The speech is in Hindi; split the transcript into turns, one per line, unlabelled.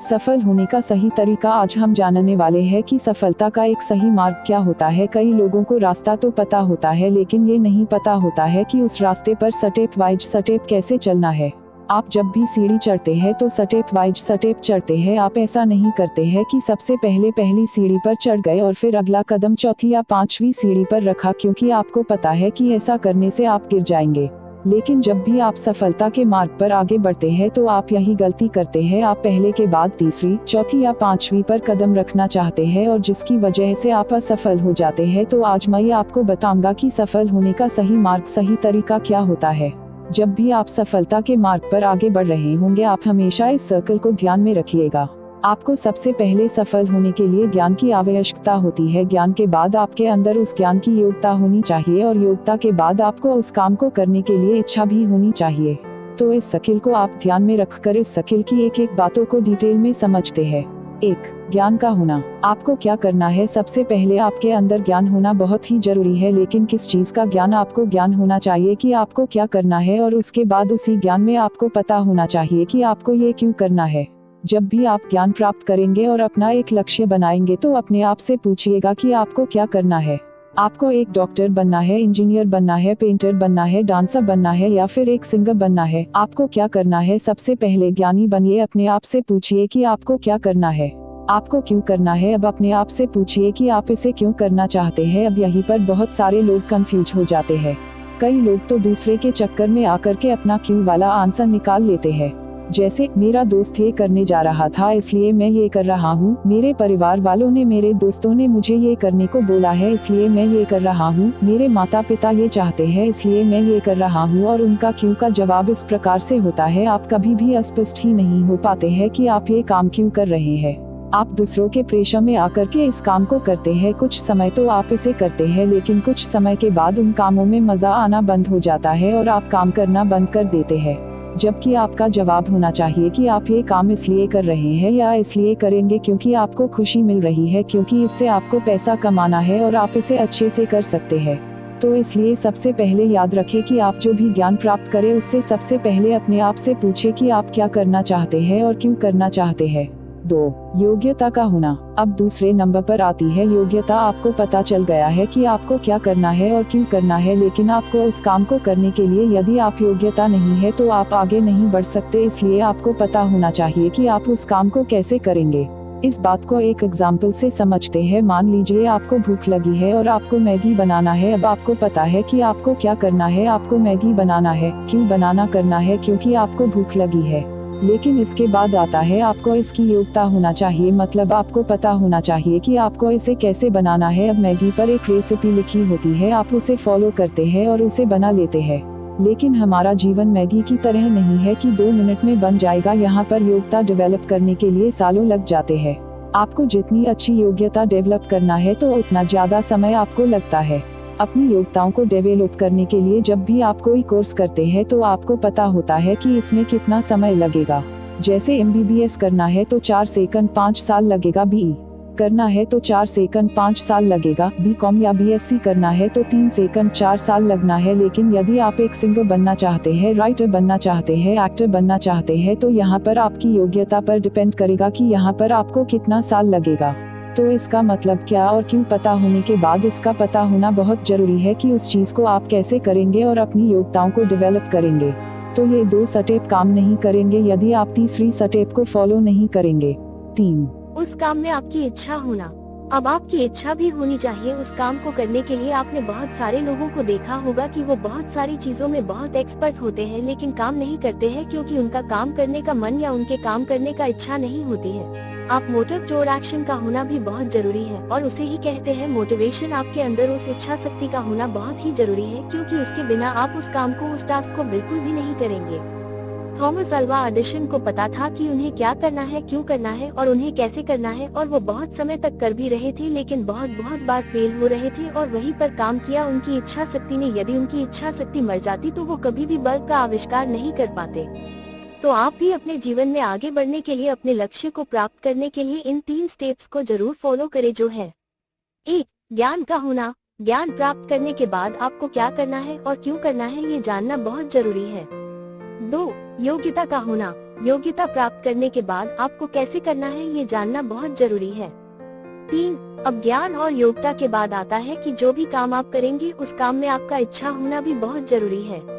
सफल होने का सही तरीका आज हम जानने वाले हैं कि सफलता का एक सही मार्ग क्या होता है। कई लोगों को रास्ता तो पता होता है लेकिन ये नहीं पता होता है कि उस रास्ते पर स्टेप वाइज स्टेप कैसे चलना है। आप जब भी सीढ़ी चढ़ते हैं तो स्टेप वाइज स्टेप चढ़ते हैं। आप ऐसा नहीं करते हैं कि सबसे पहले पहली सीढ़ी पर चढ़ गए और फिर अगला कदम चौथी या पांचवी सीढ़ी पर रखा, क्योंकि आपको पता है कि ऐसा करने से आप गिर जाएंगे। लेकिन जब भी आप सफलता के मार्ग पर आगे बढ़ते हैं तो आप यही गलती करते हैं। आप पहले के बाद तीसरी, चौथी या पांचवी पर कदम रखना चाहते हैं और जिसकी वजह से आप असफल हो जाते हैं। तो आज मैं आपको बताऊंगा कि सफल होने का सही मार्ग, सही तरीका क्या होता है। जब भी आप सफलता के मार्ग पर आगे बढ़ रहे होंगे, आप हमेशा इस सर्कल को ध्यान में रखिएगा। आपको सबसे पहले सफल होने के लिए ज्ञान की आवश्यकता होती है। ज्ञान के बाद आपके अंदर उस ज्ञान की योग्यता होनी चाहिए और योग्यता के बाद आपको उस काम को करने के लिए इच्छा भी होनी चाहिए। तो इस स्किल को आप ध्यान में रखकर इस स्किल की एक एक बातों को डिटेल में समझते हैं। 1. ज्ञान का होना। आपको क्या करना है? सबसे पहले आपके अंदर ज्ञान होना बहुत ही जरूरी है, लेकिन किस चीज का ज्ञान? आपको ज्ञान होना चाहिए कि आपको क्या करना है और उसके बाद उसी ज्ञान में आपको पता होना चाहिए कि आपको ये क्यों करना है। जब भी आप ज्ञान प्राप्त करेंगे और अपना एक लक्ष्य बनाएंगे तो अपने आप से पूछिएगा कि आपको क्या करना है। आपको एक डॉक्टर बनना है, इंजीनियर बनना है, पेंटर बनना है, डांसर बनना है या फिर एक सिंगर बनना है? आपको क्या करना है? सबसे पहले ज्ञानी बनिए। अपने आप से पूछिए कि आपको क्या करना है, आपको क्यों करना है। अब अपने आप से पूछिए कि आप इसे क्यों करना चाहते हैं। अब यहीं पर बहुत सारे लोग कंफ्यूज हो जाते हैं। कई लोग तो दूसरे के चक्कर में आकर के अपना क्यों वाला आंसर निकाल लेते हैं। जैसे, मेरा दोस्त ये करने जा रहा था इसलिए मैं ये कर रहा हूँ, मेरे परिवार वालों ने, मेरे दोस्तों ने मुझे ये करने को बोला है इसलिए मैं ये कर रहा हूँ, मेरे माता पिता ये चाहते हैं इसलिए मैं ये कर रहा हूँ। और उनका क्यों का जवाब इस प्रकार से होता है। आप कभी भी स्पष्ट ही नहीं हो पाते हैं कि आप ये काम क्यों कर रहे हैं। आप दूसरों के प्रेशर में आकर के इस काम को करते हैं। कुछ समय तो आप इसे करते हैं लेकिन कुछ समय के बाद उन कामों में मजा आना बंद हो जाता है और आप काम करना बंद कर देते हैं। जबकि आपका जवाब होना चाहिए कि आप ये काम इसलिए कर रहे हैं या इसलिए करेंगे क्योंकि आपको खुशी मिल रही है, क्योंकि इससे आपको पैसा कमाना है और आप इसे अच्छे से कर सकते हैं। तो इसलिए सबसे पहले याद रखें कि आप जो भी ज्ञान प्राप्त करें उससे सबसे पहले अपने आप से पूछे कि आप क्या करना चाहते हैं और क्यों करना चाहते हैं। 2. योग्यता का होना। अब दूसरे नंबर पर आती है योग्यता। आपको पता चल गया है कि आपको क्या करना है और क्यों करना है, लेकिन आपको उस काम को करने के लिए यदि आप योग्यता नहीं है तो आप आगे नहीं बढ़ सकते। इसलिए आपको पता होना चाहिए कि आप उस काम को कैसे करेंगे। इस बात को एक एग्जाम्पल से समझते हैं। मान लीजिए आपको भूख लगी है और आपको मैगी बनाना है। अब आपको पता है कि आपको क्या करना है, आपको मैगी बनाना है। क्यों बनाना करना है? क्योंकि आपको भूख लगी है। लेकिन इसके बाद आता है आपको इसकी योग्यता होना चाहिए, मतलब आपको पता होना चाहिए कि आपको इसे कैसे बनाना है। अब मैगी पर एक रेसिपी लिखी होती है, आप उसे फॉलो करते हैं और उसे बना लेते हैं। लेकिन हमारा जीवन मैगी की तरह नहीं है कि 2 मिनट में बन जाएगा। यहाँ पर योग्यता डेवलप करने के लिए सालों लग जाते हैं। आपको जितनी अच्छी योग्यता डेवलप करना है तो उतना ज्यादा समय आपको लगता है। अपनी योग्यताओं को डेवलप करने के लिए जब भी आप कोई कोर्स करते हैं तो आपको पता होता है कि इसमें कितना समय लगेगा। जैसे MBBS करना है तो 4 सेकंड 5 साल लगेगा, BE करना है तो 4 सेकंड 5 साल लगेगा, BCom या BSc करना है तो 3 सेकंड 4 साल लगना है। लेकिन यदि आप एक सिंगर बनना चाहते हैं, राइटर बनना चाहते हैं, एक्टर बनना चाहते हैं तो यहाँ पर आपकी योग्यता पर डिपेंड करेगा कि यहाँ पर आपको कितना साल लगेगा। तो इसका मतलब क्या और क्यों पता होने के बाद इसका पता होना बहुत जरूरी है कि उस चीज को आप कैसे करेंगे और अपनी योग्यताओं को डेवलप करेंगे। तो ये 2 स्टेप काम नहीं करेंगे यदि आप तीसरी स्टेप को फॉलो नहीं करेंगे। 3.
उस काम में आपकी इच्छा होना। अब आपकी इच्छा भी होनी चाहिए उस काम को करने के लिए। आपने बहुत सारे लोगों को देखा होगा कि वो बहुत सारी चीजों में बहुत एक्सपर्ट होते हैं लेकिन काम नहीं करते हैं क्योंकि उनका काम करने का मन या उनके काम करने का इच्छा नहीं होती है। आप मोटिव टू एक्शन का होना भी बहुत जरूरी है और उसे ही कहते हैं मोटिवेशन। आपके अंदर उस इच्छा शक्ति का होना बहुत ही जरूरी है क्योंकि उसके बिना आप उस काम को, उस टास्क को बिल्कुल भी नहीं करेंगे। थॉमस अल्वा एडिसन को पता था कि उन्हें क्या करना है, क्यों करना है और उन्हें कैसे करना है, और वो बहुत समय तक कर भी रहे थे लेकिन बहुत बार फेल हो रहे थे और वहीं पर काम किया उनकी इच्छा शक्ति ने। यदि उनकी इच्छा शक्ति मर जाती तो वो कभी भी बल्ब का आविष्कार नहीं कर पाते। तो आप भी अपने जीवन में आगे बढ़ने के लिए, अपने लक्ष्य को प्राप्त करने के लिए इन 3 स्टेप्स को जरूर फॉलो करें, जो है 1. ज्ञान का होना। ज्ञान प्राप्त करने के बाद आपको क्या करना है और क्यों करना है ये जानना बहुत जरूरी है। 2. योग्यता का होना। योग्यता प्राप्त करने के बाद आपको कैसे करना है ये जानना बहुत जरूरी है। 3. अब ज्ञान और योग्यता के बाद आता है कि जो भी काम आप करेंगे उस काम में आपका इच्छा होना भी बहुत जरूरी है।